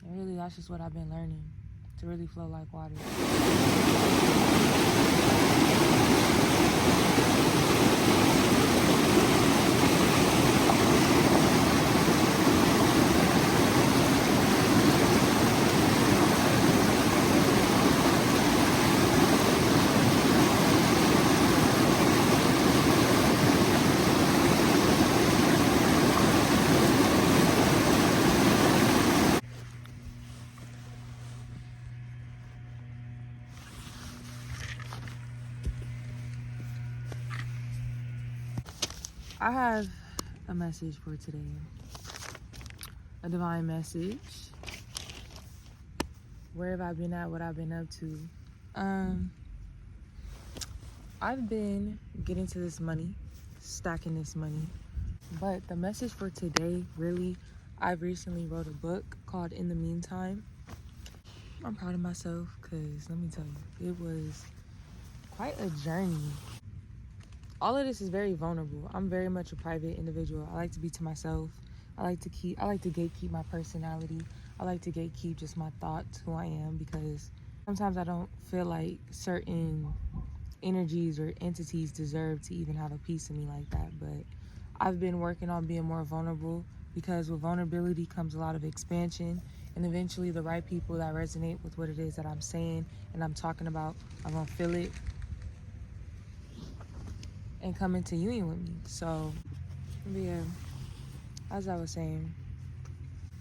And really, that's just what I've been learning, to really flow like water. I have a message for today, a divine message. Where have I been at, what I've been up to? I've been getting to this money, stacking this money. But the message for today, really, I've recently wrote a book called In the Meantime. I'm proud of myself because let me tell you, it was quite a journey. All of this is very vulnerable. I'm very much a private individual. I like to be to myself. I like to gatekeep my personality. I like to gatekeep just my thoughts, who I am, because sometimes I don't feel like certain energies or entities deserve to even have a piece of me like that. But I've been working on being more vulnerable, because with vulnerability comes a lot of expansion, and eventually the right people that resonate with what it is that I'm saying and I'm talking about are gonna feel it and come into union with me. So yeah, as I was saying,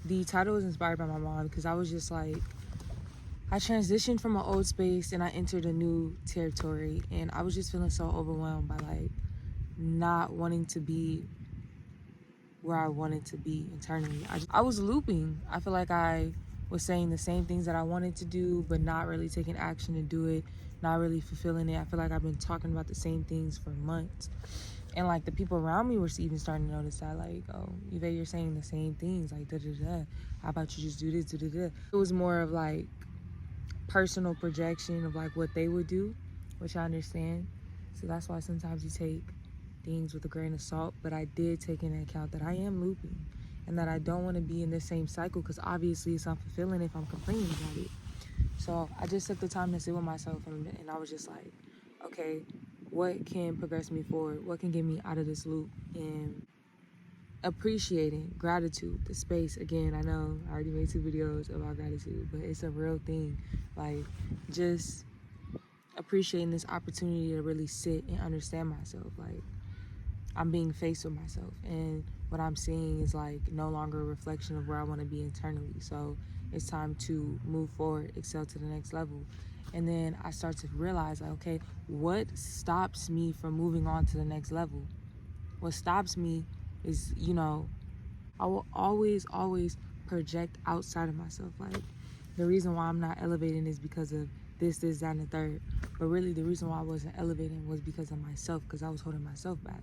the title was inspired by my mom, because I was just like, I transitioned from an old space and I entered a new territory, and I was just feeling so overwhelmed by like not wanting to be where I wanted to be internally. I was looping. I feel like I was saying the same things that I wanted to do, but not really taking action to do it, not really fulfilling it. I feel like I've been talking about the same things for months. And like the people around me were even starting to notice that, like, oh, u-vay, you're saying the same things, like da-da-da. How about you just do this, da-da-da. It was more of like personal projection of like what they would do, which I understand. So that's why sometimes you take things with a grain of salt. But I did take into account that I am looping and that I don't want to be in this same cycle, because obviously it's unfulfilling if I'm complaining about it. So I just took the time to sit with myself, and I was just like, okay, what can progress me forward? What can get me out of this loop? And appreciating gratitude, the space. Again, I know I already made 2 videos about gratitude, but it's a real thing. Like, just appreciating this opportunity to really sit and understand myself. Like, I'm being faced with myself, and what I'm seeing is like no longer a reflection of where I want to be internally. So it's time to move forward, excel to the next level. And then I start to realize, like, okay, what stops me from moving on to the next level? What stops me is, I will always project outside of myself. Like, the reason why I'm not elevating is because of this, that, and the third. But really, the reason why I wasn't elevating was because of myself, because I was holding myself back.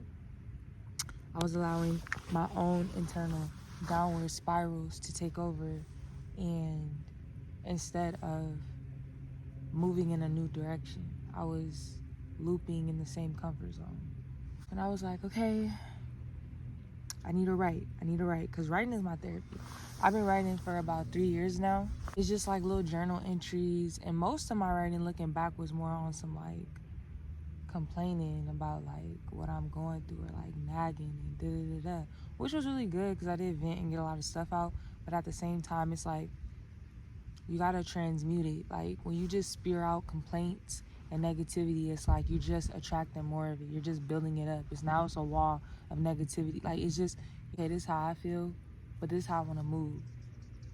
I was allowing my own internal downward spirals to take over, and instead of moving in a new direction, I was looping in the same comfort zone. And I was like, okay, I need to write, because writing is my therapy. I've been writing for about 3 years now. It's just like little journal entries, and most of my writing looking back was more on some like complaining about like what I'm going through, or like nagging and da-da-da-da, which was really good because I did vent and get a lot of stuff out. But at the same time, it's like you gotta transmute it. Like, when you just spew out complaints and negativity, it's like you're just attracting more of it. You're just building it up. It's a wall of negativity. Like, it's just, okay, this is how I feel, but this is how I want to move.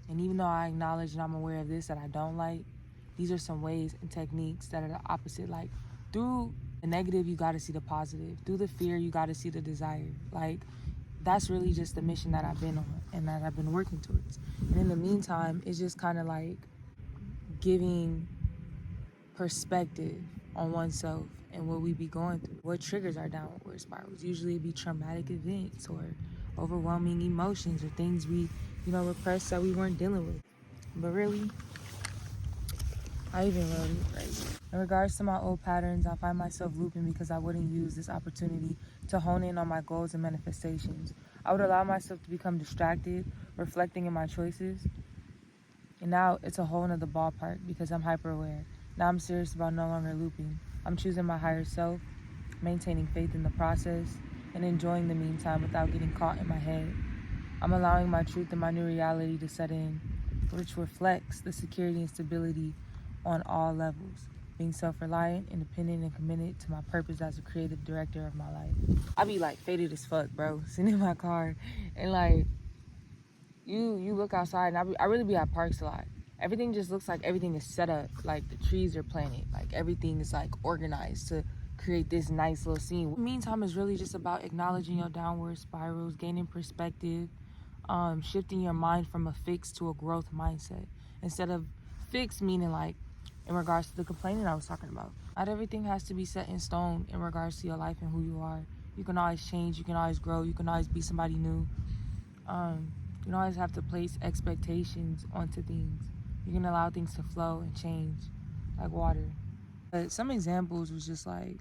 And even though I acknowledge and I'm aware of this that I don't like, these are some ways and techniques that are the opposite. Like, through the negative, you got to see the positive. Through the fear, you got to see the desire. Like, that's really just the mission that I've been on and that I've been working towards. And in the meantime, it's just kind of like giving perspective on oneself and what we be going through. What triggers our downward spirals? Usually it'd be traumatic events or overwhelming emotions or things we, repressed that we weren't dealing with. But really, I even wrote it right. In regards to my old patterns, I find myself looping because I wouldn't use this opportunity to hone in on my goals and manifestations. I would allow myself to become distracted, reflecting in my choices. And now it's a whole nother ballpark because I'm hyper aware. Now I'm serious about no longer looping. I'm choosing my higher self, maintaining faith in the process, and enjoying the meantime without getting caught in my head. I'm allowing my truth and my new reality to set in, which reflects the security and stability on all levels. Being self-reliant, independent, and committed to my purpose as a creative director of my life. I be like faded as fuck, bro, sitting in my car, and like you look outside, and I really be at parks a lot. Everything just looks like everything is set up, like the trees are planted, like everything is like organized to create this nice little scene. Meantime, is really just about acknowledging your downward spirals, gaining perspective, shifting your mind from a fixed to a growth mindset. Instead of fixed, meaning like in regards to the complaining I was talking about. Not everything has to be set in stone in regards to your life and who you are. You can always change, you can always grow, you can always be somebody new. You don't always have to place expectations onto things. You can allow things to flow and change like water. But some examples was just like,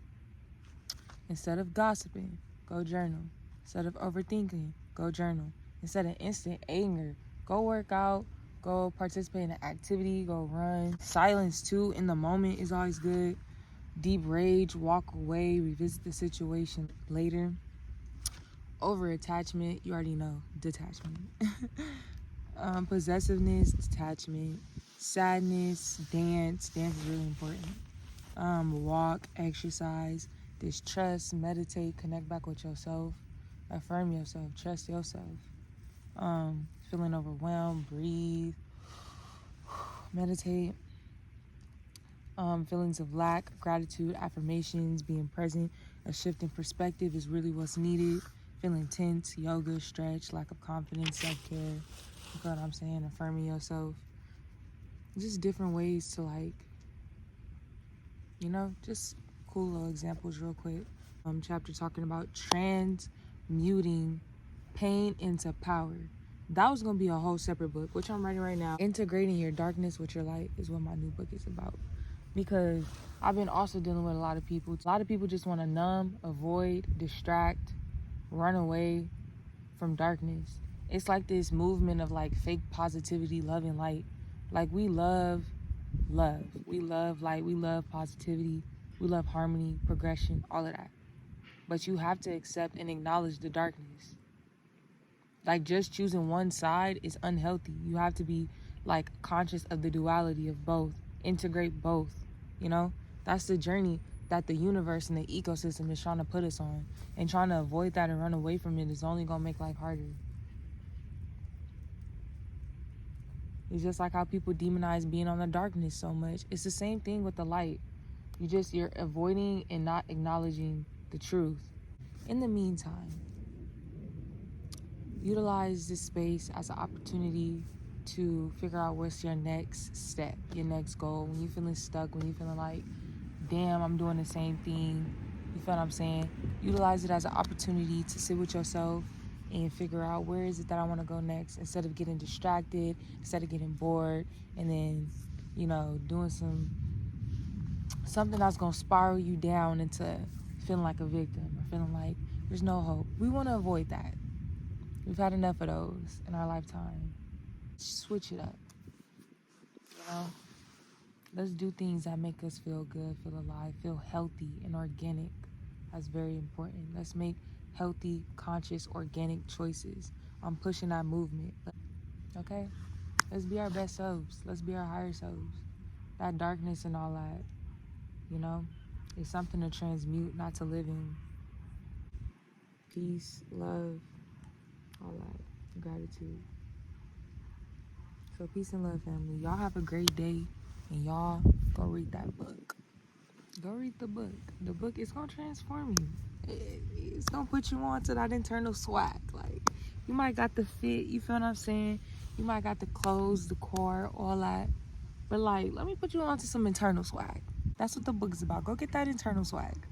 instead of gossiping, go journal. Instead of overthinking, go journal. Instead of instant anger, go work out, go participate in an activity, go run. Silence too in the moment is always good. Deep rage, walk away, revisit the situation later. Over attachment, you already know, detachment. Possessiveness, detachment. Sadness, dance is really important. Walk, exercise, distrust, meditate, connect back with yourself, affirm yourself, trust yourself. Feeling overwhelmed, breathe, meditate. Feelings of lack, gratitude, affirmations, being present, a shift in perspective is really what's needed. Feeling tense, yoga, stretch, lack of confidence, self-care. You know what I'm saying? Affirming yourself. Just different ways to like, just cool little examples real quick. Chapter talking about transmuting pain into power. That was going to be a whole separate book, which I'm writing right now. Integrating your darkness with your light is what my new book is about. Because I've been also dealing with a lot of people. A lot of people just want to numb, avoid, distract, run away from darkness. It's like this movement of like fake positivity, love, and light. Like we love love. We love light. We love positivity. We love harmony, progression, all of that. But you have to accept and acknowledge the darkness. Like just choosing one side is unhealthy. You have to be like conscious of the duality of both. Integrate both, That's the journey that the universe and the ecosystem is trying to put us on. And trying to avoid that and run away from it is only going to make life harder. It's just like how people demonize being on the darkness so much. It's the same thing with the light. You're avoiding and not acknowledging the truth. In the meantime, utilize this space as an opportunity to figure out what's your next step, your next goal. When you're feeling stuck, when you're feeling like, damn, I'm doing the same thing, you feel what I'm saying? Utilize it as an opportunity to sit with yourself and figure out where is it that I want to go next, instead of getting distracted, instead of getting bored, and then, doing something that's going to spiral you down into feeling like a victim or feeling like there's no hope. We want to avoid that. We've had enough of those in our lifetime. Switch it up. Let's do things that make us feel good, feel alive, feel healthy and organic. That's very important. Let's make healthy, conscious, organic choices. I'm pushing that movement. Okay? Let's be our best selves. Let's be our higher selves. That darkness and all that, it's something to transmute, not to live in. Peace, love, all that, gratitude. So peace and love, family. Y'all have a great day, and y'all go read that book. Go read the book. The book is gonna transform you. It's gonna put you on to that internal swag. Like, you might got the fit, you feel what I'm saying? You might got the clothes, the core, all that. But like, let me put you on to some internal swag. That's what the book is about. Go get that internal swag.